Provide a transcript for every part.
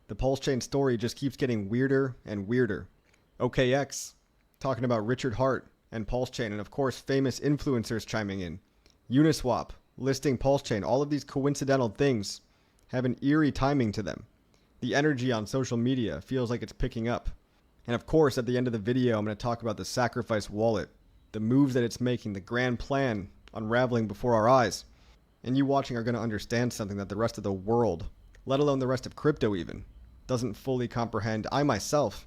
The PulseChain story just keeps getting weirder and weirder. OKX talking about Richard Hart and PulseChain, and of course famous influencers chiming in. Uniswap listing PulseChain. All of these coincidental things have an eerie timing to them. The energy on social media feels like it's picking up. And of course, at the end of the video, I'm going to talk about the sacrifice wallet, the moves that it's making, the grand plan unraveling before our eyes. And you watching are going to understand something that the rest of the world, let alone the rest of crypto even, doesn't fully comprehend. I myself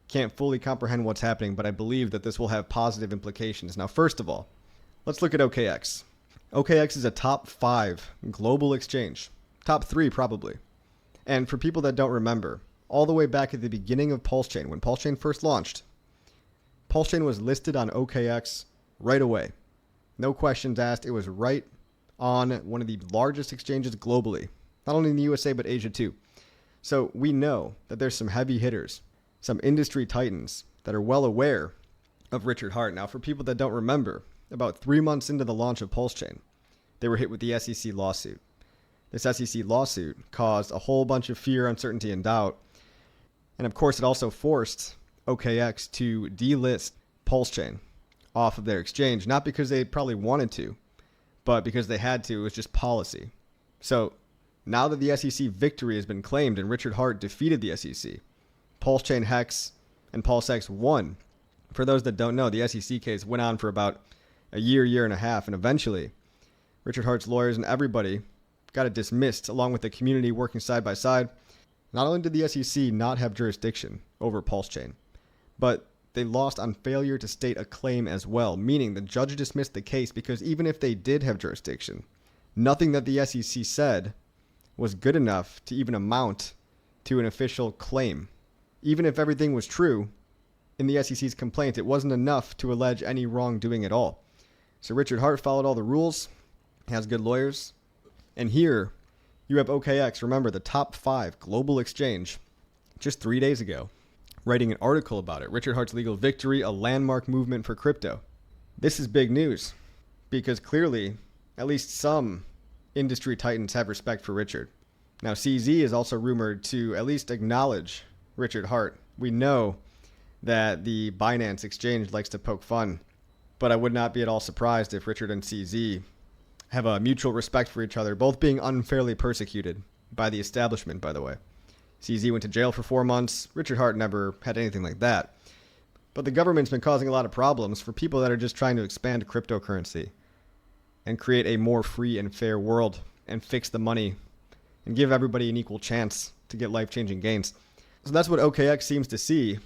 can't fully comprehend what's happening, but I believe that this will have positive implications. Now, first of all, let's look at OKX. OKX is a top 5 global exchange. Top 3 probably. And for people that don't remember, all the way back at the beginning of PulseChain, when PulseChain first launched, PulseChain was listed on OKX right away. No questions asked. It was right on one of the largest exchanges globally, not only in the USA, but Asia too. So we know that there's some heavy hitters, some industry titans that are well aware of Richard Hart. Now, for people that don't remember, about 3 months into the launch of PulseChain, they were hit with the SEC lawsuit. This SEC lawsuit caused a whole bunch of fear, uncertainty, and doubt. And of course, it also forced OKX to delist PulseChain off of their exchange, not because they probably wanted to, but because they had to. It was just policy. So now that the SEC victory has been claimed and Richard Hart defeated the SEC, PulseChain, Hex, and PulseX won. For those that don't know, the SEC case went on for about a year and a half, and eventually Richard Hart's lawyers and everybody got it dismissed, along with the community working side by side. Not only did the SEC not have jurisdiction over PulseChain, but they lost on failure to state a claim as well, meaning the judge dismissed the case because even if they did have jurisdiction, nothing that the SEC said was good enough to even amount to an official claim. Even if everything was true in the SEC's complaint, it wasn't enough to allege any wrongdoing at all. So Richard Hart followed all the rules, has good lawyers, and here you have OKX, remember the top 5 global exchange, just 3 days ago, writing an article about it. Richard Hart's legal victory, a landmark movement for crypto. This is big news because clearly at least some industry titans have respect for Richard. Now, CZ is also rumored to at least acknowledge Richard Hart. We know that the Binance exchange likes to poke fun, but I would not be at all surprised if Richard and CZ have a mutual respect for each other, both being unfairly persecuted by the establishment, by the way. CZ went to jail for 4 months. Richard Hart never had anything like that. But the government's been causing a lot of problems for people that are just trying to expand cryptocurrency and create a more free and fair world and fix the money and give everybody an equal chance to get life-changing gains. So that's what OKX seems to see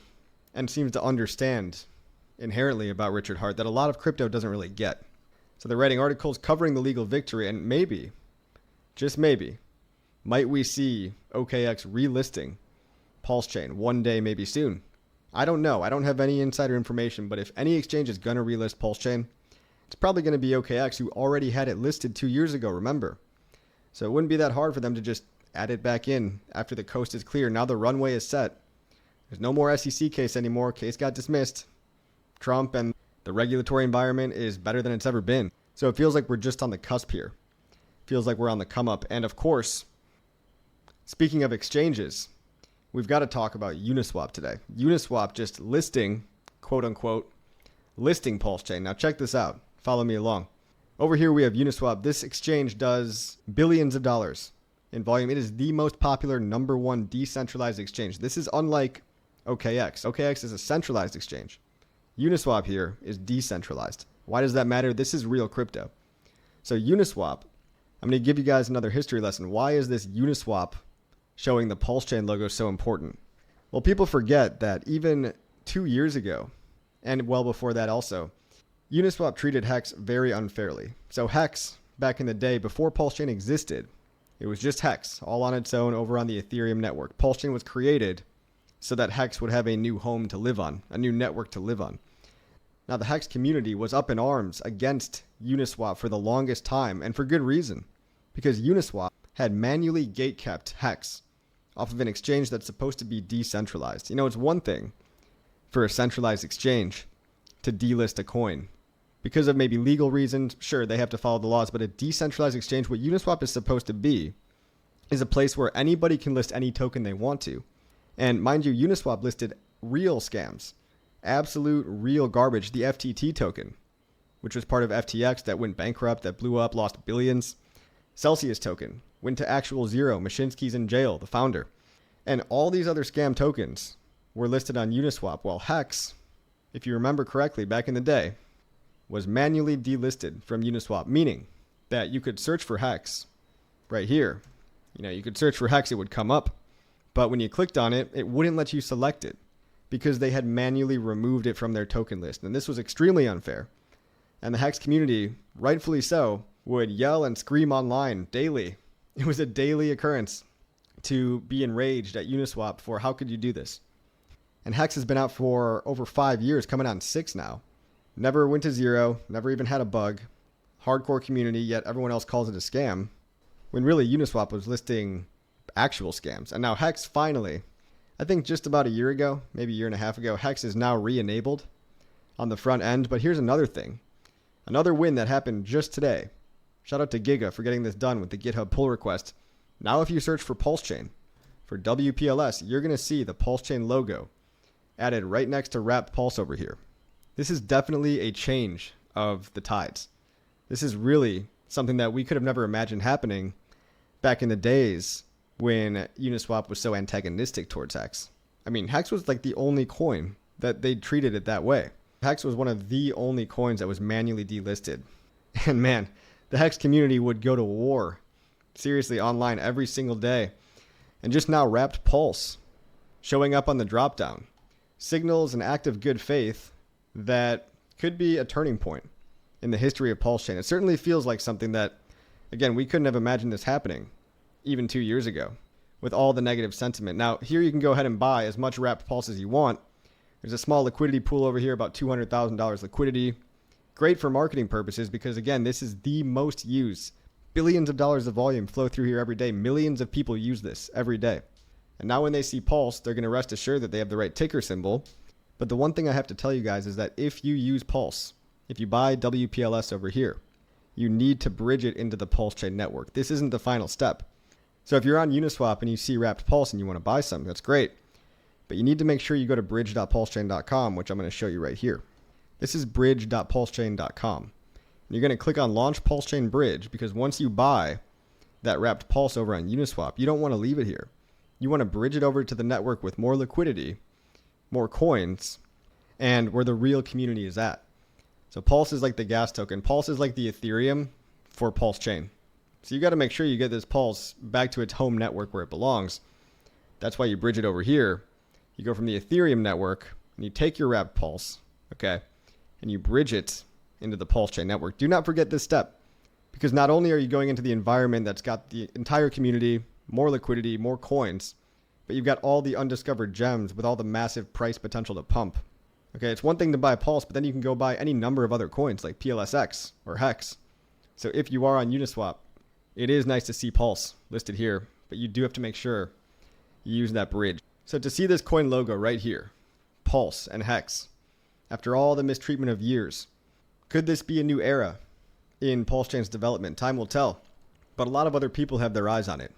and seems to understand inherently about Richard Hart that a lot of crypto doesn't really get. So they're writing articles covering the legal victory, and maybe, just maybe, might we see OKX relisting PulseChain one day, maybe soon. I don't know. I don't have any insider information, but if any exchange is going to relist PulseChain, it's probably going to be OKX, who already had it listed 2 years ago, remember. So it wouldn't be that hard for them to just add it back in after the coast is clear. Now the runway is set. There's no more SEC case anymore. Case got dismissed. Trump and the regulatory environment is better than it's ever been. So it feels like we're just on the cusp here. Feels like we're on the come up. And of course, speaking of exchanges, we've got to talk about Uniswap today. Uniswap just listing, quote unquote, listing PulseChain. Now check this out. Follow me along. Over here we have Uniswap. This exchange does billions of dollars in volume. It is the most popular #1 decentralized exchange. This is unlike OKX. OKX is a centralized exchange. Uniswap here is decentralized. Why does that matter? This is real crypto. So Uniswap, I'm going to give you guys another history lesson. Why is this Uniswap showing the PulseChain logo so important? Well, people forget that even 2 years ago, and well before that also, Uniswap treated Hex very unfairly. So Hex, back in the day, before PulseChain existed, it was just Hex, all on its own over on the Ethereum network. PulseChain was created so that Hex would have a new home to live on, a new network to live on. Now, the Hex community was up in arms against Uniswap for the longest time, and for good reason, because Uniswap had manually gatekept Hex off of an exchange that's supposed to be decentralized. You know, it's one thing for a centralized exchange to delist a coin. Because of maybe legal reasons, sure, they have to follow the laws, but a decentralized exchange, what Uniswap is supposed to be, is a place where anybody can list any token they want to. And mind you, Uniswap listed real scams, absolute real garbage. The FTT token, which was part of FTX that went bankrupt, that blew up, lost billions. Celsius token went to actual zero. Mashinsky's in jail, the founder. And all these other scam tokens were listed on Uniswap, while Hex, if you remember correctly back in the day, was manually delisted from Uniswap, meaning that you could search for Hex right here. You could search for Hex, it would come up. But when you clicked on it, it wouldn't let you select it because they had manually removed it from their token list. And this was extremely unfair. And the Hex community, rightfully so, would yell and scream online daily. It was a daily occurrence to be enraged at Uniswap for how could you do this? And Hex has been out for over 5 years, coming on 6 now. Never went to zero, never even had a bug. Hardcore community, yet everyone else calls it a scam. When really Uniswap was listing actual scams. And now Hex finally, I think just about a year ago, maybe a year and a half ago, Hex is now re-enabled on the front end. But here's another thing. Another win that happened just today. Shout out to Giga for getting this done with the GitHub pull request. Now if you search for PulseChain, for WPLS, you're going to see the PulseChain logo added right next to Wrapped Pulse over here. This is definitely a change of the tides. This is really something that we could have never imagined happening back in the days when Uniswap was so antagonistic towards Hex. I mean, Hex was like the only coin that they treated it that way. Hex was one of the only coins that was manually delisted. And man, the Hex community would go to war, seriously, online every single day. And just now, Wrapped Pulse showing up on the dropdown signals an act of good faith that could be a turning point in the history of PulseChain. It certainly feels like something that, again, we couldn't have imagined this happening even 2 years ago with all the negative sentiment. Now, here you can go ahead and buy as much Wrapped Pulse as you want. There's a small liquidity pool over here, about $200,000 liquidity. Great for marketing purposes because, again, this is the most used. Billions of dollars of volume flow through here every day. Millions of people use this every day. And now when they see Pulse, they're going to rest assured that they have the right ticker symbol. But the one thing I have to tell you guys is that if you use Pulse, if you buy WPLS over here, you need to bridge it into the PulseChain network. This isn't the final step. So if you're on Uniswap and you see Wrapped Pulse and you want to buy something, that's great. But you need to make sure you go to bridge.pulsechain.com, which I'm going to show you right here. This is bridge.pulsechain.com. And you're going to click on Launch PulseChain Bridge because once you buy that Wrapped Pulse over on Uniswap, you don't want to leave it here. You want to bridge it over to the network with more liquidity, more coins, and where the real community is at. So Pulse is like the gas token. Pulse is like the Ethereum for PulseChain. So you got to make sure you get this Pulse back to its home network where it belongs. That's why you bridge it over here. You go from the Ethereum network and you take your Wrapped Pulse, okay, and you bridge it into the PulseChain network. Do not forget this step because not only are you going into the environment that's got the entire community, more liquidity, more coins, but you've got all the undiscovered gems with all the massive price potential to pump. Okay, it's one thing to buy Pulse, but then you can go buy any number of other coins like PLSX or Hex. So if you are on Uniswap, it is nice to see Pulse listed here, but you do have to make sure you use that bridge. So to see this coin logo right here, Pulse and Hex, after all the mistreatment of years, could this be a new era in PulseChain's development? Time will tell, but a lot of other people have their eyes on it.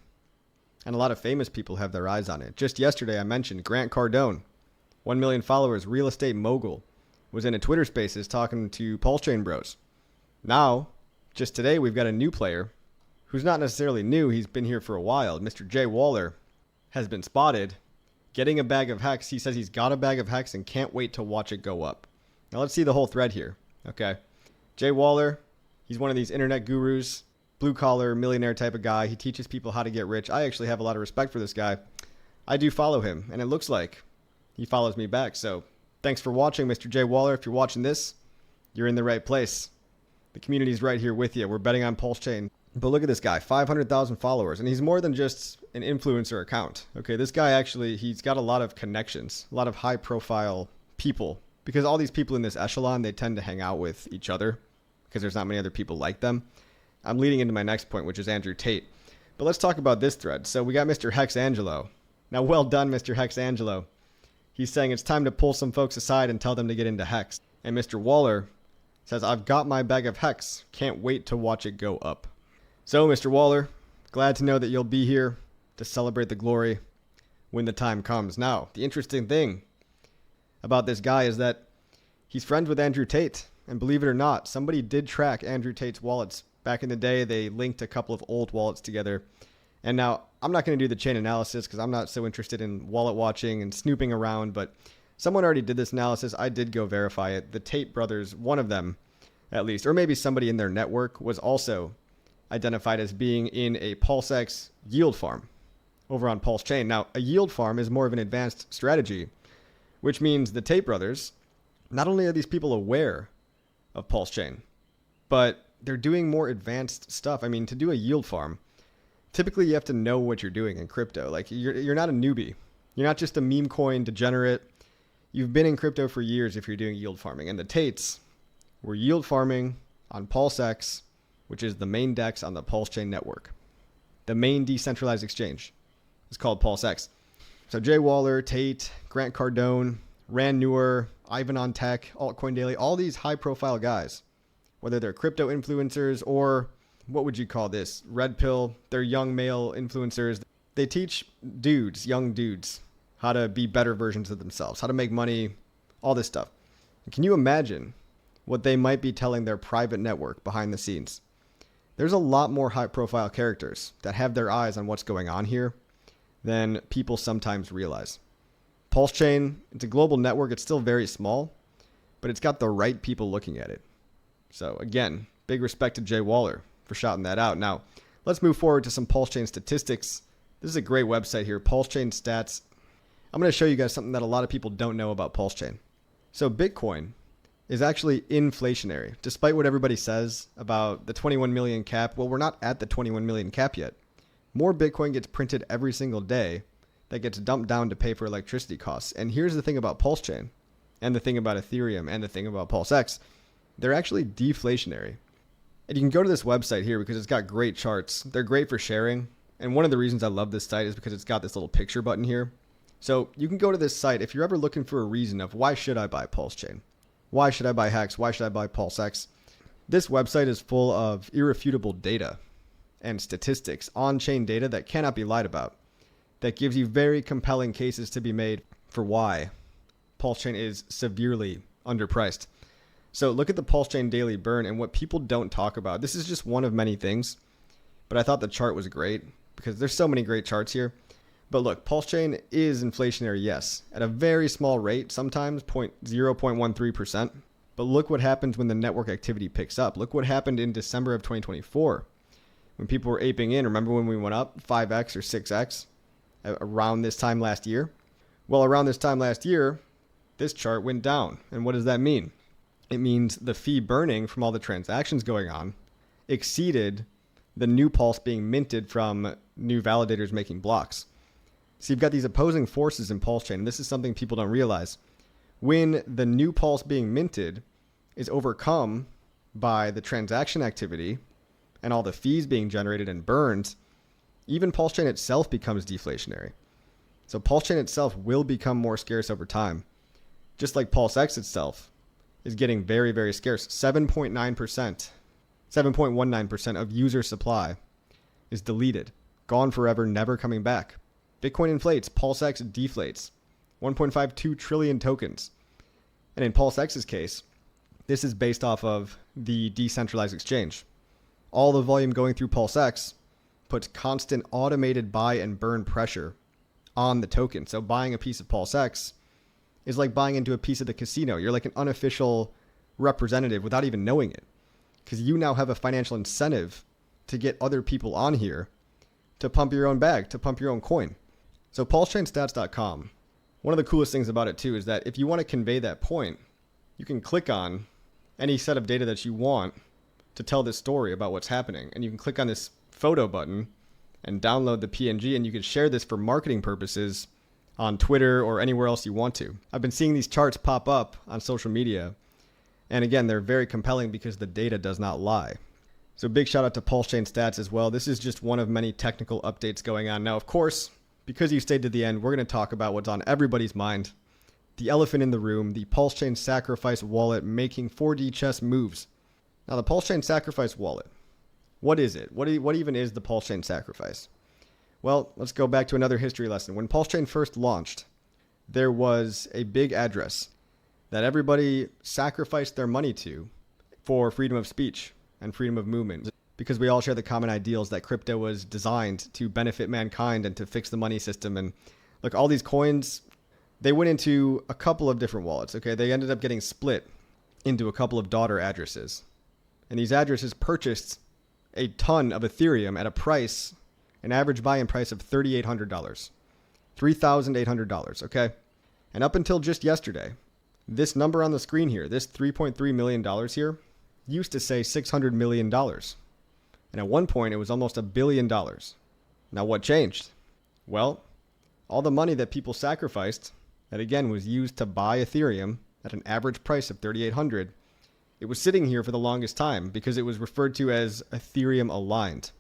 And a lot of famous people have their eyes on it. Just yesterday, I mentioned Grant Cardone, 1 million followers, real estate mogul, was in a Twitter Spaces talking to PulseChain bros. Now, just today, we've got a new player who's not necessarily new. He's been here for a while. Mr. Jay Waller has been spotted getting a bag of Hex. He says he's got a bag of Hex and can't wait to watch it go up. Now, let's see the whole thread here. Okay. Jay Waller, he's one of these internet gurus, blue-collar, millionaire type of guy. He teaches people how to get rich. I actually have a lot of respect for this guy. I do follow him, and it looks like he follows me back. So thanks for watching, Mr. Jay Waller. If you're watching this, you're in the right place. The community's right here with you. We're betting on PulseChain. But look at this guy, 500,000 followers, and he's more than just an influencer account. Okay, this guy actually, he's got a lot of connections, a lot of high-profile people, because all these people in this echelon, they tend to hang out with each other because there's not many other people like them. I'm leading into my next point, which is Andrew Tate. But let's talk about this thread. So we got Mr. Hex Angelo. Now, well done, Mr. Hex Angelo. He's saying it's time to pull some folks aside and tell them to get into Hex. And Mr. Waller says, I've got my bag of Hex. Can't wait to watch it go up. So, Mr. Waller, glad to know that you'll be here to celebrate the glory when the time comes. Now, the interesting thing about this guy is that he's friends with Andrew Tate. And believe it or not, somebody did track Andrew Tate's wallets. Back in the day, they linked a couple of old wallets together. And now, I'm not going to do the chain analysis because I'm not so interested in wallet watching and snooping around, but someone already did this analysis. I did go verify it. The Tate brothers, one of them at least, or maybe somebody in their network, was also identified as being in a PulseX yield farm over on PulseChain. Now, a yield farm is more of an advanced strategy, which means the Tate brothers, not only are these people aware of PulseChain, but they're doing more advanced stuff. I mean, to do a yield farm, typically you have to know what you're doing in crypto. Like, you're not a newbie. You're not just a meme coin degenerate. You've been in crypto for years if you're doing yield farming. And the Tates were yield farming on PulseX, which is the main DEX on the PulseChain network. The main decentralized exchange is called PulseX. So Jay Waller, Tate, Grant Cardone, Rand Newer, Ivan on Tech, Altcoin Daily, all these high-profile guys, whether they're crypto influencers or what would you call this? Red pill, they're young male influencers. They teach dudes, young dudes, how to be better versions of themselves, how to make money, all this stuff. Can you imagine what they might be telling their private network behind the scenes? There's a lot more high-profile characters that have their eyes on what's going on here than people sometimes realize. PulseChain, it's a global network. It's still very small, but it's got the right people looking at it. So again, big respect to Jay Waller for shouting that out. Now, let's move forward to some PulseChain statistics. This is a great website here, PulseChain Stats. I'm going to show you guys something that a lot of people don't know about PulseChain. So Bitcoin is actually inflationary. Despite what everybody says about the 21 million cap, well, we're not at the 21 million cap yet. More Bitcoin gets printed every single day that gets dumped down to pay for electricity costs. And here's the thing about PulseChain, and the thing about Ethereum, and the thing about PulseX. They're actually deflationary. And you can go to this website here because it's got great charts. They're great for sharing. And one of the reasons I love this site is because it's got this little picture button here. So you can go to this site if you're ever looking for a reason of why should I buy PulseChain? Why should I buy Hex? Why should I buy PulseX? This website is full of irrefutable data and statistics, on-chain data that cannot be lied about, that gives you very compelling cases to be made for why PulseChain is severely underpriced. So look at the PulseChain daily burn and what people don't talk about. This is just one of many things, but I thought the chart was great because there's so many great charts here. But look, PulseChain is inflationary, yes, at a very small rate, sometimes 0.13%. But look what happens when the network activity picks up. Look what happened in December of 2024 when people were aping in. Remember when we went up 5x or 6x around this time last year? Well, around this time last year, this chart went down. And what does that mean? It means the fee burning from all the transactions going on exceeded the new pulse being minted from new validators making blocks. So you've got these opposing forces in PulseChain, and this is something people don't realize. When the new pulse being minted is overcome by the transaction activity and all the fees being generated and burned, even PulseChain itself becomes deflationary. So PulseChain itself will become more scarce over time, just like PulseX itself is getting very, very scarce. 7.19% of user supply is deleted, gone forever, never coming back. Bitcoin inflates, PulseX deflates. 1.52 trillion tokens. And in PulseX's case, this is based off of the decentralized exchange. All the volume going through PulseX puts constant automated buy and burn pressure on the token. So buying a piece of PulseX is like buying into a piece of the casino. You're like an unofficial representative without even knowing it, because you now have a financial incentive to get other people on here to pump your own bag, to pump your own coin. So PulseChainStats.com, one of the coolest things about it too is that if you want to convey that point, you can click on any set of data that you want to tell this story about what's happening. And you can click on this photo button and download the PNG, and you can share this for marketing purposes on Twitter or anywhere else you want to. I've been seeing these charts pop up on social media. And again, they're very compelling because the data does not lie. So big shout out to PulseChain Stats as well. This is just one of many technical updates going on. Now, of course, because you stayed to the end, we're going to talk about what's on everybody's mind. The elephant in the room, the PulseChain Sacrifice wallet making 4D chess moves. Now, the PulseChain Sacrifice wallet, what is it? What even is the PulseChain Sacrifice? Well, let's go back to another history lesson. When PulseChain first launched, there was a big address that everybody sacrificed their money to for freedom of speech and freedom of movement, because we all share the common ideals that crypto was designed to benefit mankind and to fix the money system. And look, all these coins, they went into a couple of different wallets, okay? They ended up getting split into a couple of daughter addresses. And these addresses purchased a ton of Ethereum at a price, an average buy-in price of $3,800. $3,800, okay? And up until just yesterday, this number on the screen here, this $3.3 million here, used to say $600 million. And at one point, it was almost $1 billion. Now, what changed? Well, all the money that people sacrificed, that again was used to buy Ethereum at an average price of $3,800, it was sitting here for the longest time because it was referred to as Ethereum aligned.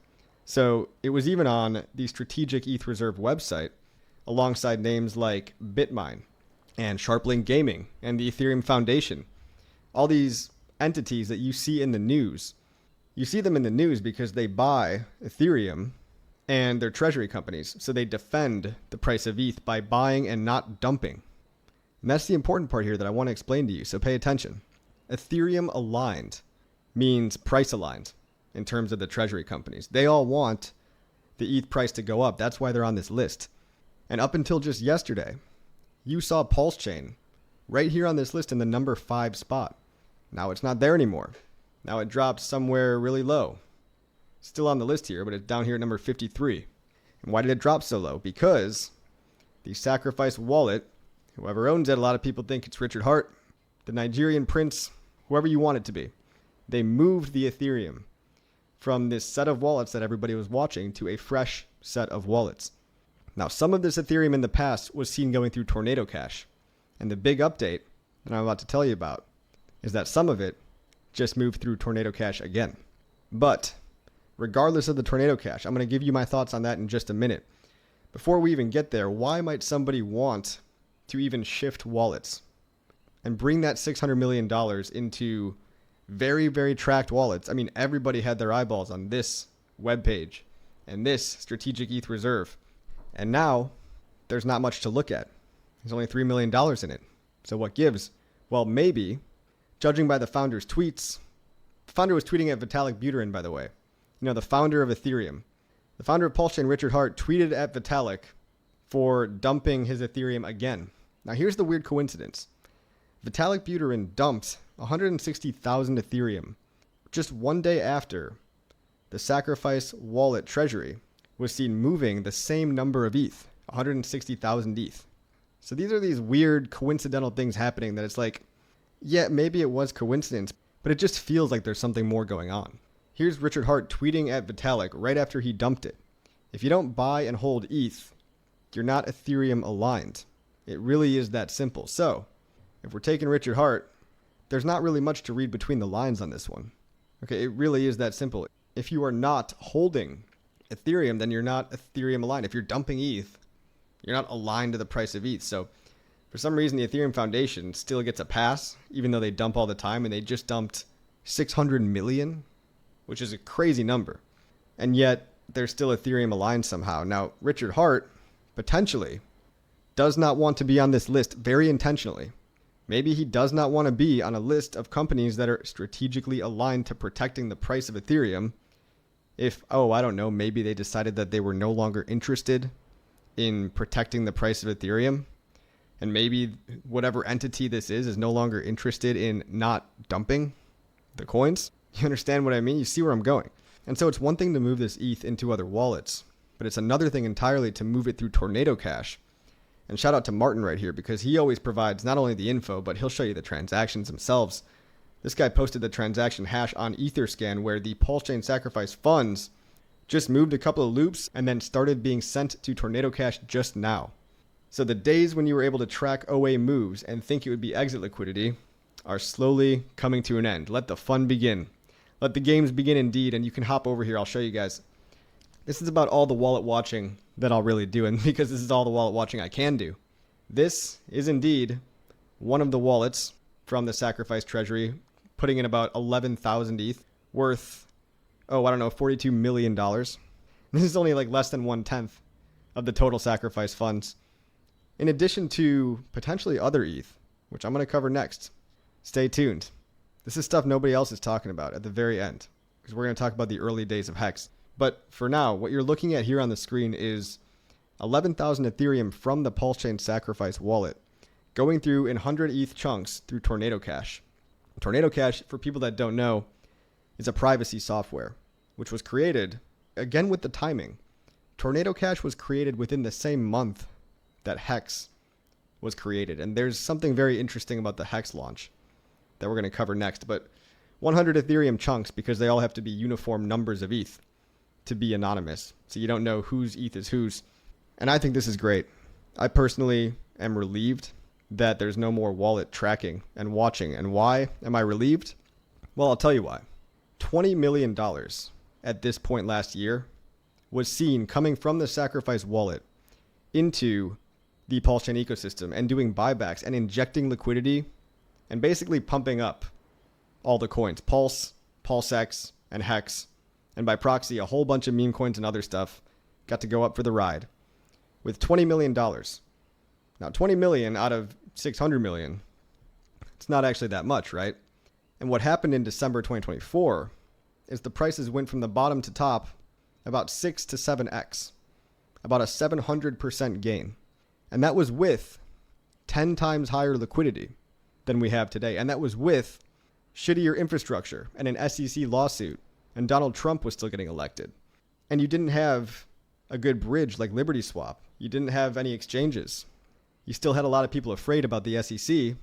So it was even on the Strategic ETH Reserve website alongside names like Bitmine and Sharplink Gaming and the Ethereum Foundation. All these entities that you see in the news, you see them in the news because they buy Ethereum and they're treasury companies. So they defend the price of ETH by buying and not dumping. And that's the important part here that I want to explain to you. So pay attention. Ethereum aligned means price aligned in terms of the treasury companies. They all want the ETH price to go up. That's why they're on this list. And up until just yesterday, you saw PulseChain right here on this list in the number 5 spot. Now it's not there anymore. Now it dropped somewhere really low. Still on the list here, but it's down here at number 53. And why did it drop so low? Because the sacrifice wallet, whoever owns it, a lot of people think it's Richard Hart, the Nigerian prince, whoever you want it to be. They moved the Ethereum from this set of wallets that everybody was watching to a fresh set of wallets. Now, some of this Ethereum in the past was seen going through Tornado Cash. And the big update that I'm about to tell you about is that some of it just moved through Tornado Cash again. But regardless of the Tornado Cash, I'm going to give you my thoughts on that in just a minute. Before we even get there, why might somebody want to even shift wallets and bring that $600 million into very, very tracked wallets? I mean, everybody had their eyeballs on this webpage and this Strategic ETH Reserve. And now there's not much to look at. There's only $3 million in it. So what gives? Well, maybe, judging by the founder's tweets, the founder was tweeting at Vitalik Buterin, by the way. You know, the founder of Ethereum. The founder of PulseChain, Richard Hart, tweeted at Vitalik for dumping his Ethereum again. Now, here's the weird coincidence. Vitalik Buterin dumped 160,000 Ethereum just one day after the Sacrifice Wallet Treasury was seen moving the same number of ETH, 160,000 ETH. So these are these weird coincidental things happening that it's like, yeah, maybe it was coincidence, but it just feels like there's something more going on. Here's Richard Hart tweeting at Vitalik right after he dumped it. If you don't buy and hold ETH, you're not Ethereum aligned. It really is that simple. So if we're taking Richard Hart, there's not really much to read between the lines on this one. Okay, it really is that simple. If you are not holding Ethereum, then you're not Ethereum aligned. If you're dumping ETH, you're not aligned to the price of ETH. So for some reason, the Ethereum Foundation still gets a pass, even though they dump all the time, and they just dumped 600 million, which is a crazy number. And yet they're still Ethereum aligned somehow. Now, Richard Hart potentially does not want to be on this list very intentionally. Maybe he does not want to be on a list of companies that are strategically aligned to protecting the price of Ethereum. If, I don't know, maybe they decided that they were no longer interested in protecting the price of Ethereum. And maybe whatever entity this is no longer interested in not dumping the coins. You understand what I mean? You see where I'm going. And so it's one thing to move this ETH into other wallets, but it's another thing entirely to move it through Tornado Cash. And shout out to Martin right here, because he always provides not only the info, but he'll show you the transactions themselves. This guy posted the transaction hash on Etherscan where the PulseChain sacrifice funds just moved a couple of loops and then started being sent to Tornado Cash just now. So the days when you were able to track OA moves and think it would be exit liquidity are slowly coming to an end. Let the fun begin. Let the games begin indeed, and you can hop over here. I'll show you guys. This is about all the wallet watching that I'll really do, and because this is all the wallet watching I can do. This is indeed one of the wallets from the Sacrifice Treasury, putting in about 11,000 ETH, worth, $42 million. This is only like less than 1/10 of the total sacrifice funds, in addition to potentially other ETH, which I'm going to cover next. Stay tuned. This is stuff nobody else is talking about at the very end, because we're going to talk about the early days of Hex. But for now, what you're looking at here on the screen is 11,000 Ethereum from the PulseChain sacrifice wallet going through in 100 ETH chunks through Tornado Cash. Tornado Cash, for people that don't know, is a privacy software, which was created, again with the timing. Tornado Cash was created within the same month that Hex was created. And there's something very interesting about the Hex launch that we're going to cover next. But 100 Ethereum chunks, because they all have to be uniform numbers of ETH to be anonymous. So you don't know whose ETH is whose. And I think this is great. I personally am relieved that there's no more wallet tracking and watching. And why am I relieved? Well, I'll tell you why. $20 million at this point last year was seen coming from the sacrifice wallet into the PulseChain ecosystem and doing buybacks and injecting liquidity and basically pumping up all the coins, Pulse, PulseX, and Hex, and by proxy, a whole bunch of meme coins and other stuff got to go up for the ride with $20 million. Now, 20 million out of 600 million, it's not actually that much, right? And what happened in December 2024 is the prices went from the bottom to top about 6 to 7x, about a 700% gain. And that was with 10 times higher liquidity than we have today. And that was with shittier infrastructure and an SEC lawsuit. And Donald Trump was still getting elected. And you didn't have a good bridge like Liberty Swap. You didn't have any exchanges. You still had a lot of people afraid about the SEC,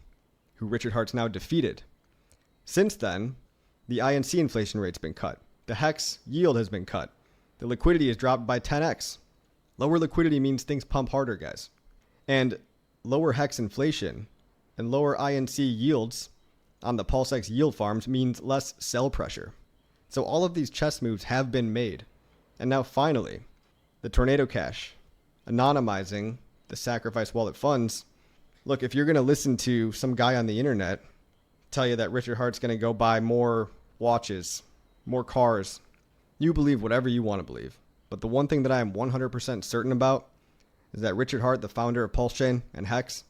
who Richard Heart's now defeated. Since then, the INC inflation rate's been cut. The Hex yield has been cut. The liquidity has dropped by 10x. Lower liquidity means things pump harder, guys. And lower Hex inflation and lower INC yields on the PulseX yield farms means less sell pressure. So all of these chess moves have been made. And now finally, the Tornado Cash, anonymizing the sacrifice wallet funds. Look, if you're going to listen to some guy on the internet tell you that Richard Heart's going to go buy more watches, more cars, you believe whatever you want to believe. But the one thing that I am 100% certain about is that Richard Heart, the founder of PulseChain and Hex,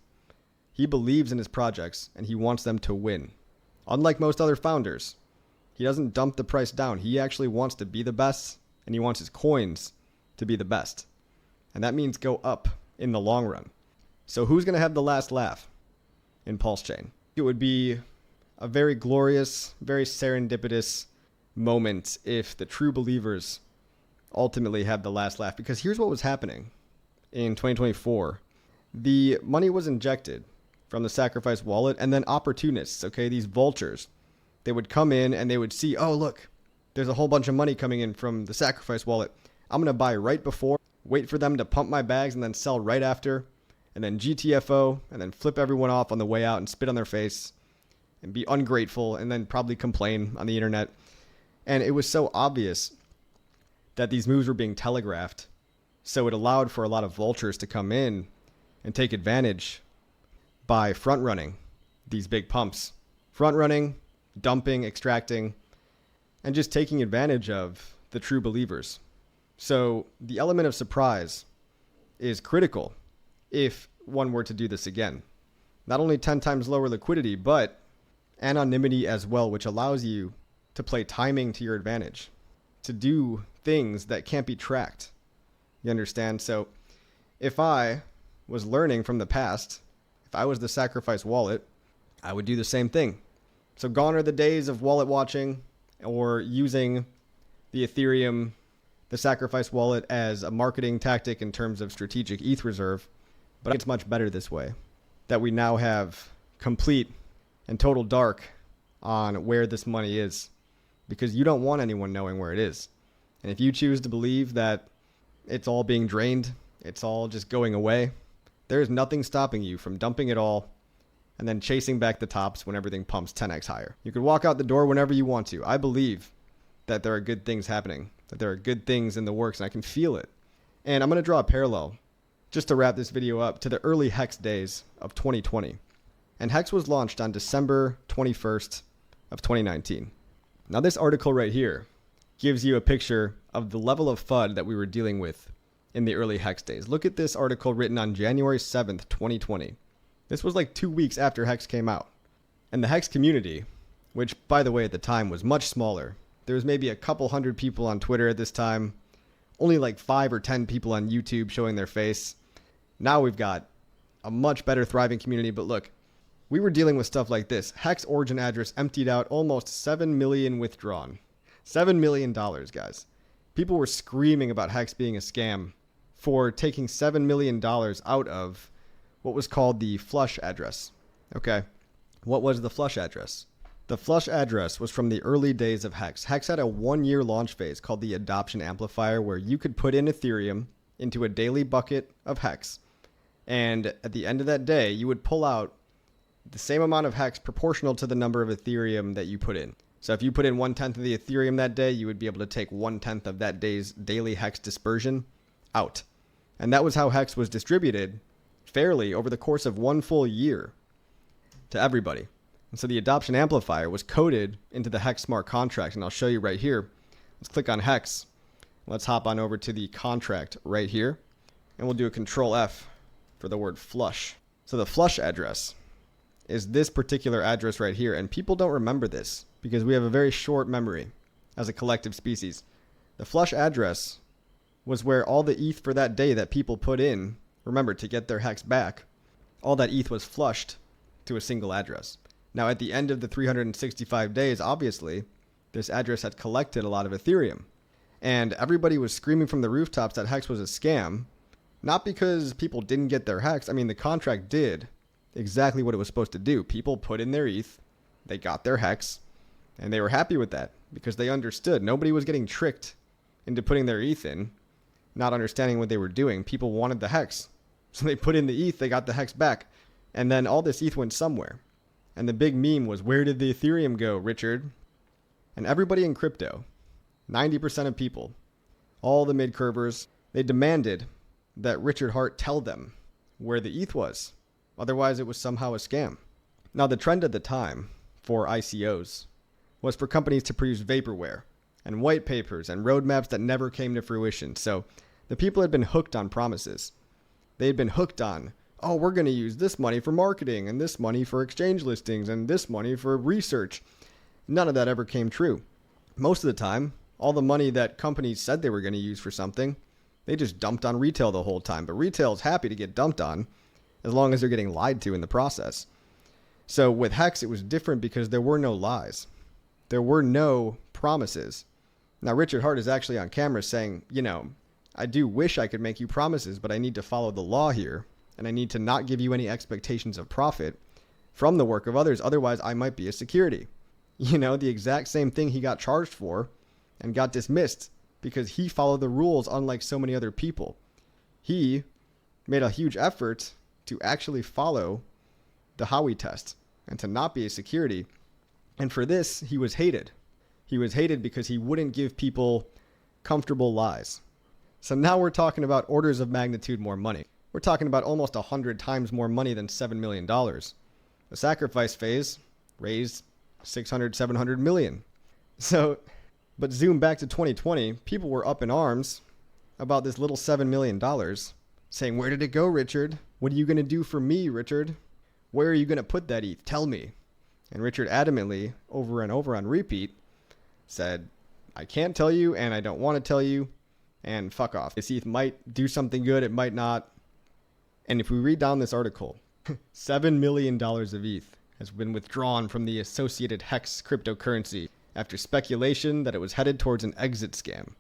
he believes in his projects and he wants them to win. Unlike most other founders, he doesn't dump the price down. He actually wants to be the best and he wants his coins to be the best. And that means go up in the long run. So who's going to have the last laugh in PulseChain? It would be a very glorious, very serendipitous moment if the true believers ultimately have the last laugh. Because here's what was happening in 2024. The money was injected from the sacrifice wallet, and then opportunists, okay, these vultures, they would come in and they would see, oh, look, there's a whole bunch of money coming in from the sacrifice wallet. I'm going to buy right before, wait for them to pump my bags, and then sell right after, and then GTFO, and then flip everyone off on the way out and spit on their face and be ungrateful, and then probably complain on the internet. And it was so obvious that these moves were being telegraphed. So it allowed for a lot of vultures to come in and take advantage by front running these big pumps. Front running, dumping, extracting, and just taking advantage of the true believers. So the element of surprise is critical if one were to do this again. Not only 10 times lower liquidity, but anonymity as well, which allows you to play timing to your advantage, to do things that can't be tracked. You understand? So if I was learning from the past, if I was the sacrifice wallet, I would do the same thing. So gone are the days of wallet watching or using the Ethereum, the sacrifice wallet as a marketing tactic in terms of strategic ETH reserve. But it's much better this way, that we now have complete and total dark on where this money is, because you don't want anyone knowing where it is. And if you choose to believe that it's all being drained, it's all just going away, there's nothing stopping you from dumping it all and then chasing back the tops when everything pumps 10x higher. You could walk out the door whenever you want to. I believe that there are good things happening, that there are good things in the works, and I can feel it. And I'm going to draw a parallel, just to wrap this video up, to the early Hex days of 2020. And Hex was launched on December 21st of 2019. Now this article right here gives you a picture of the level of FUD that we were dealing with in the early Hex days. Look at this article written on January 7th, 2020. This was like 2 weeks after Hex came out. And the Hex community, which by the way at the time was much smaller, there was maybe a couple hundred people on Twitter at this time, only like 5 or 10 people on YouTube showing their face. Now we've got a much better thriving community, but look, we were dealing with stuff like this. Hex origin address emptied out, almost 7 million withdrawn. $7 million, guys. People were screaming about Hex being a scam for taking $7 million out of what was called the flush address. Okay, what was the flush address? The flush address was from the early days of Hex. Hex had a 1-year launch phase called the adoption amplifier where you could put in Ethereum into a daily bucket of Hex. And at the end of that day, you would pull out the same amount of Hex proportional to the number of Ethereum that you put in. So if you put in 1/10 of the Ethereum that day, you would be able to take 1/10 of that day's daily Hex dispersion out. And that was how Hex was distributed fairly over the course of 1 full year to everybody. And so the adoption amplifier was coded into the Hex smart contract. And I'll show you right here. Let's click on Hex. Let's hop on over to the contract right here. And we'll do a Control F for the word flush. So the flush address is this particular address right here. And people don't remember this because we have a very short memory as a collective species. The flush address was where all the ETH for that day that people put in, remember, to get their Hex back, all that ETH was flushed to a single address. Now, at the end of the 365 days, obviously, this address had collected a lot of Ethereum. And everybody was screaming from the rooftops that Hex was a scam, not because people didn't get their Hex. I mean, the contract did exactly what it was supposed to do. People put in their ETH, they got their Hex, and they were happy with that because they understood. Nobody was getting tricked into putting their ETH in, not understanding what they were doing. People wanted the Hex. So they put in the ETH, they got the Hex back. And then all this ETH went somewhere. And the big meme was, where did the Ethereum go, Richard? And everybody in crypto, 90% of people, all the mid-curvers, they demanded that Richard Hart tell them where the ETH was. Otherwise, it was somehow a scam. Now, the trend at the time for ICOs was for companies to produce vaporware and white papers and roadmaps that never came to fruition. So the people had been hooked on promises. They had been hooked on, oh, we're going to use this money for marketing and this money for exchange listings and this money for research. None of that ever came true. Most of the time, all the money that companies said they were going to use for something, they just dumped on retail the whole time. But retail is happy to get dumped on as long as they're getting lied to in the process. So with Hex, it was different because there were no lies. There were no promises. Now, Richard Hart is actually on camera saying, I do wish I could make you promises, but I need to follow the law here. And I need to not give you any expectations of profit from the work of others. Otherwise, I might be a security. The exact same thing he got charged for and got dismissed because he followed the rules unlike so many other people. He made a huge effort to actually follow the Howey test and to not be a security. And for this, he was hated. He was hated because he wouldn't give people comfortable lies. So now we're talking about orders of magnitude more money. We're talking about almost 100 times more money than $7 million. The sacrifice phase raised 600, 700 million. So, but zoom back to 2020, people were up in arms about this little $7 million, saying, where did it go, Richard? What are you going to do for me, Richard? Where are you going to put that ETH? Tell me. And Richard adamantly, over and over on repeat, said, I can't tell you, and I don't want to tell you, and fuck off. This ETH might do something good, it might not. And if we read down this article, $7 million of ETH has been withdrawn from the associated Hex cryptocurrency after speculation that it was headed towards an exit scam.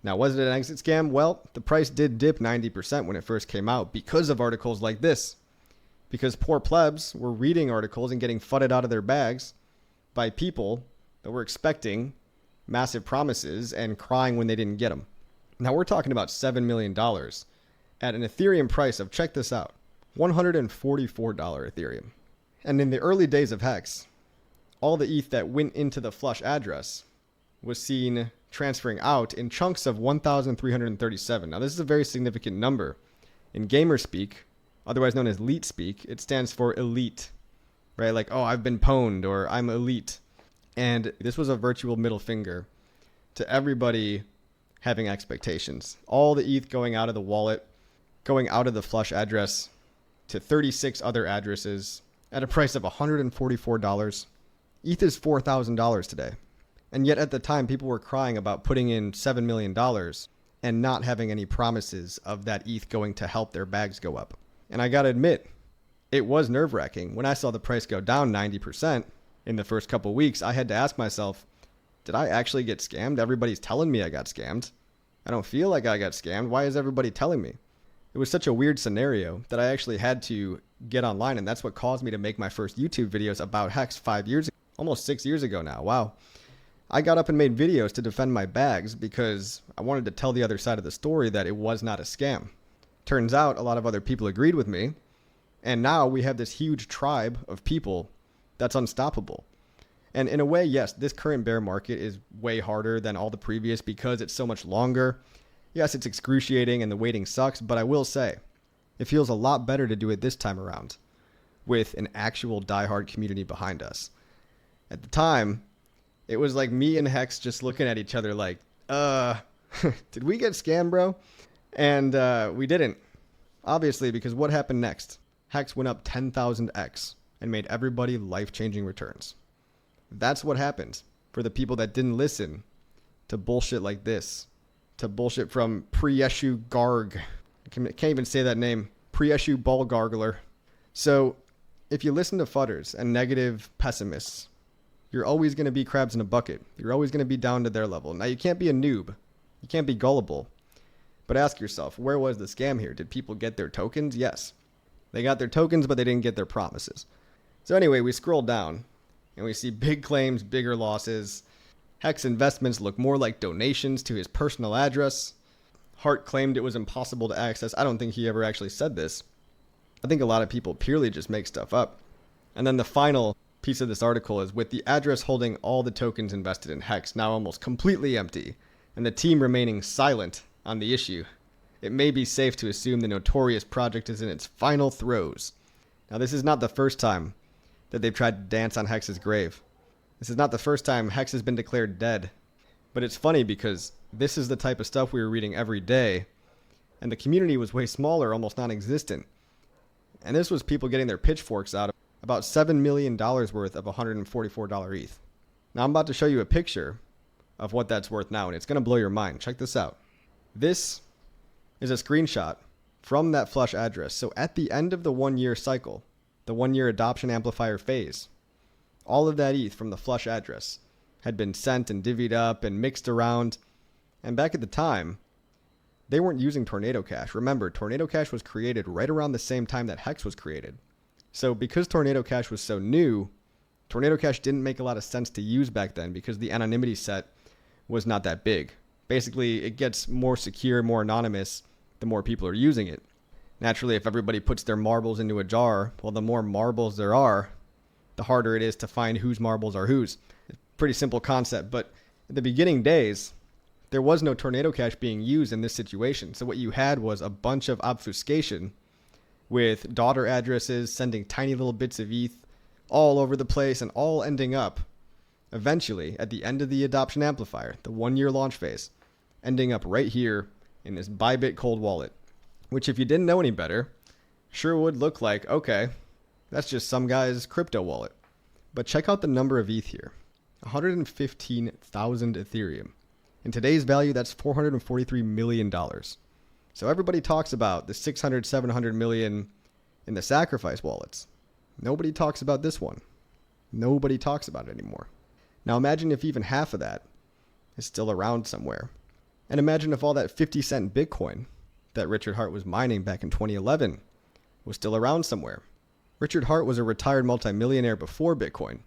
Now, was it an exit scam? Well, the price did dip 90% when it first came out because of articles like this. Because poor plebs were reading articles and getting fudded out of their bags by people that were expecting massive promises and crying when they didn't get them. Now, we're talking about $7 million at an Ethereum price of, check this out, $144 Ethereum. And in the early days of Hex, all the ETH that went into the flush address was seen transferring out in chunks of 1,337. Now, this is a very significant number. In gamer speak, otherwise known as elite speak, it stands for elite, right? Like, oh, I've been pwned, or I'm elite. And this was a virtual middle finger to everybody having expectations. All the ETH going out of the wallet, going out of the flush address to 36 other addresses at a price of $144. ETH is $4,000 today. And yet at the time, people were crying about putting in $7 million and not having any promises of that ETH going to help their bags go up. And I got to admit, it was nerve-wracking. When I saw the price go down 90% in the first couple of weeks, I had to ask myself, did I actually get scammed? Everybody's telling me I got scammed. I don't feel like I got scammed. Why is everybody telling me? It was such a weird scenario that I actually had to get online, and that's what caused me to make my first YouTube videos about Hex 5 years ago, almost 6 years ago now. Wow. I got up and made videos to defend my bags because I wanted to tell the other side of the story that it was not a scam. Turns out a lot of other people agreed with me, and now we have this huge tribe of people that's unstoppable. And in a way, yes, this current bear market is way harder than all the previous because it's so much longer. Yes, it's excruciating and the waiting sucks, but I will say, it feels a lot better to do it this time around with an actual diehard community behind us. At the time, it was like me and Hex just looking at each other like, did we get scammed, bro? And we didn't. Obviously, because what happened next? Hex went up 10,000x and made everybody life-changing returns. That's what happened for the people that didn't listen to bullshit like this, to bullshit from Priyeshu Garg. I can't even say that name. Priyeshu Ball Gargler. So if you listen to fudders and negative pessimists, you're always going to be crabs in a bucket. You're always going to be down to their level. Now, you can't be a noob. You can't be gullible. But ask yourself, where was the scam here? Did people get their tokens? Yes. They got their tokens, but they didn't get their promises. So anyway, we scroll down and we see big claims, bigger losses. Hex investments look more like donations to his personal address. Hart claimed it was impossible to access. I don't think he ever actually said this. I think a lot of people purely just make stuff up. And then the final piece of this article is, with the address holding all the tokens invested in Hex now almost completely empty, and the team remaining silent on the issue, it may be safe to assume the notorious project is in its final throes. Now, this is not the first time that they've tried to dance on Hex's grave. This is not the first time Hex has been declared dead. But it's funny because this is the type of stuff we were reading every day, and the community was way smaller, almost non-existent. And this was people getting their pitchforks out of about $7 million worth of $144 ETH. Now I'm about to show you a picture of what that's worth now, and it's going to blow your mind. Check this out. This is a screenshot from that flush address. So at the end of the 1-year cycle, the 1-year adoption amplifier phase, all of that ETH from the flush address had been sent and divvied up and mixed around. And back at the time, they weren't using Tornado Cash. Remember, Tornado Cash was created right around the same time that Hex was created. So because Tornado Cash was so new, Tornado Cash didn't make a lot of sense to use back then because the anonymity set was not that big. Basically, it gets more secure, more anonymous, the more people are using it. Naturally, if everybody puts their marbles into a jar, well, the more marbles there are, the harder it is to find whose marbles are whose. Pretty simple concept, but at the beginning days, there was no Tornado Cash being used in this situation. So what you had was a bunch of obfuscation with daughter addresses sending tiny little bits of ETH all over the place and all ending up eventually at the end of the adoption amplifier, the 1-year launch phase, ending up right here in this Bybit cold wallet, which if you didn't know any better, sure would look like, okay, that's just some guy's crypto wallet. But check out the number of ETH here, 115,000 Ethereum. In today's value, that's $443 million. So everybody talks about the 600, 700 million in the sacrifice wallets. Nobody talks about this one. Nobody talks about it anymore. Now imagine if even half of that is still around somewhere. And imagine if all that 50-cent Bitcoin that Richard Hart was mining back in 2011 was still around somewhere. Richard Hart was a retired multimillionaire before Bitcoin.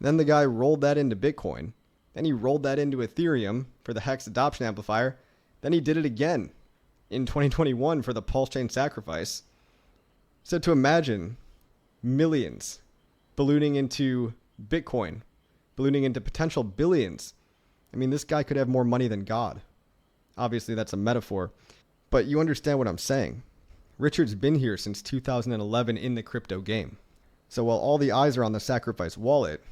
Then the guy rolled that into Bitcoin. Then he rolled that into Ethereum for the Hex adoption amplifier. Then he did it again in 2021 for the PulseChain sacrifice. So to imagine millions ballooning into Bitcoin, ballooning into potential billions. I mean, this guy could have more money than God. Obviously, that's a metaphor, but you understand what I'm saying. Richard's been here since 2011 in the crypto game. So while all the eyes are on the sacrifice wallet,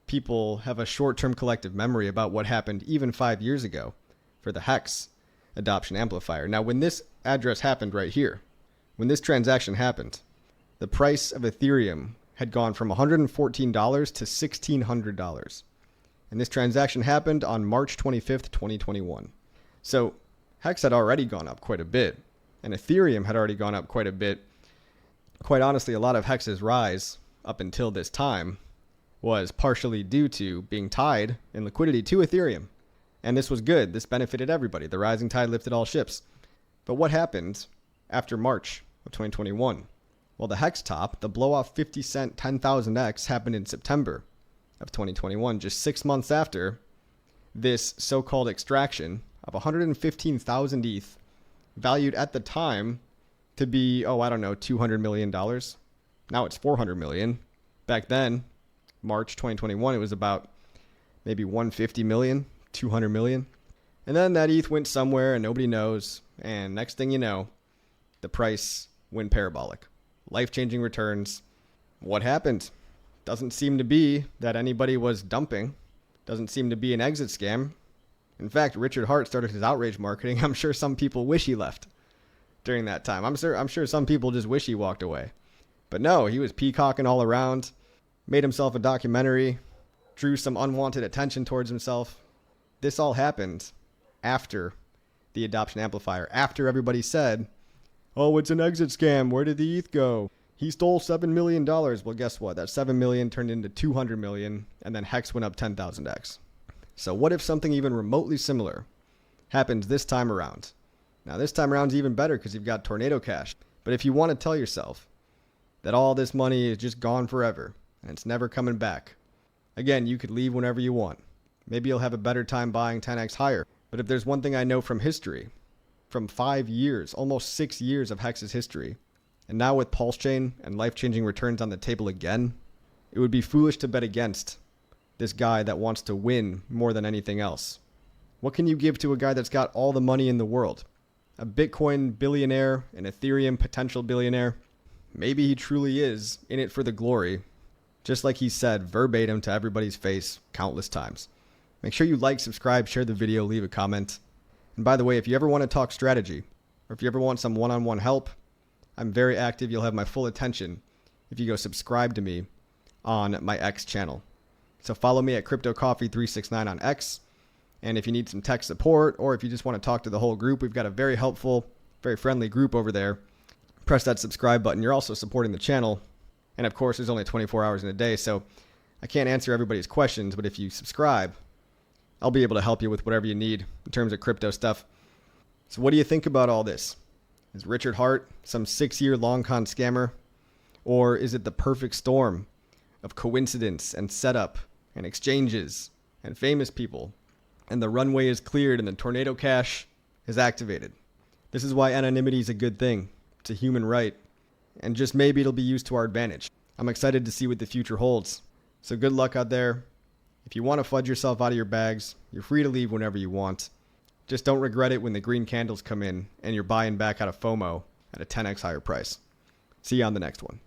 people have a short-term collective memory about what happened even 5 years ago. for the Hex adoption amplifier. Now, when this address happened right here, when this transaction happened, the price of Ethereum had gone from $114 to $1,600. And this transaction happened on March 25th, 2021. So Hex had already gone up quite a bit, and Ethereum had already gone up quite a bit. Quite honestly, a lot of Hex's rise up until this time was partially due to being tied in liquidity to Ethereum. And this was good. This benefited everybody. The rising tide lifted all ships. But what happened after March of 2021? Well, the Hex top, the blow off 50 cent 10,000X, happened in September of 2021, just 6 months after this so-called extraction of 115,000 ETH, valued at the time to be, $200 million. Now it's 400 million. Back then, March 2021, it was about maybe 150 million, 200 million. And then that ETH went somewhere and nobody knows. And next thing you know, the price went parabolic. Life-changing returns. What happened? Doesn't seem to be that anybody was dumping. Doesn't seem to be an exit scam. In fact, Richard Hart started his outrage marketing. I'm sure some people wish he left during that time. I'm sure some people just wish he walked away. But no, he was peacocking all around, made himself a documentary, drew some unwanted attention towards himself. This all happened after the adoption amplifier, after everybody said, oh, it's an exit scam. Where did the ETH go? He stole $7 million. Well, guess what? That $7 million turned into $200 million, and then Hex went up 10,000x. So what if something even remotely similar happens this time around? Now, this time around is even better because you've got Tornado Cash. But if you want to tell yourself that all this money is just gone forever and it's never coming back, again, you could leave whenever you want. Maybe you'll have a better time buying 10x higher. But if there's one thing I know from history, from 5 years, almost 6 years of Hex's history, and now with PulseChain and life-changing returns on the table again, it would be foolish to bet against this guy that wants to win more than anything else. What can you give to a guy that's got all the money in the world? A Bitcoin billionaire, an Ethereum potential billionaire? Maybe he truly is in it for the glory, just like he said verbatim to everybody's face countless times. Make sure you like, subscribe, share the video, leave a comment. And by the way, if you ever want to talk strategy, or if you ever want some one-on-one help, I'm very active. You'll have my full attention if you go subscribe to me on my X channel. So follow me at CryptoCoffee369 on X. And if you need some tech support, or if you just want to talk to the whole group, we've got a very helpful, very friendly group over there. Press that subscribe button. You're also supporting the channel. And of course, there's only 24 hours in a day, so I can't answer everybody's questions. But if you subscribe, I'll be able to help you with whatever you need in terms of crypto stuff. So what do you think about all this? Is Richard Hart some 6-year long con scammer? Or is it the perfect storm of coincidence and setup and exchanges and famous people? And the runway is cleared and the Tornado Cash is activated. This is why anonymity is a good thing. It's a human right. And just maybe it'll be used to our advantage. I'm excited to see what the future holds. So good luck out there. If you want to fudge yourself out of your bags, you're free to leave whenever you want. Just don't regret it when the green candles come in and you're buying back out of FOMO at a 10x higher price. See you on the next one.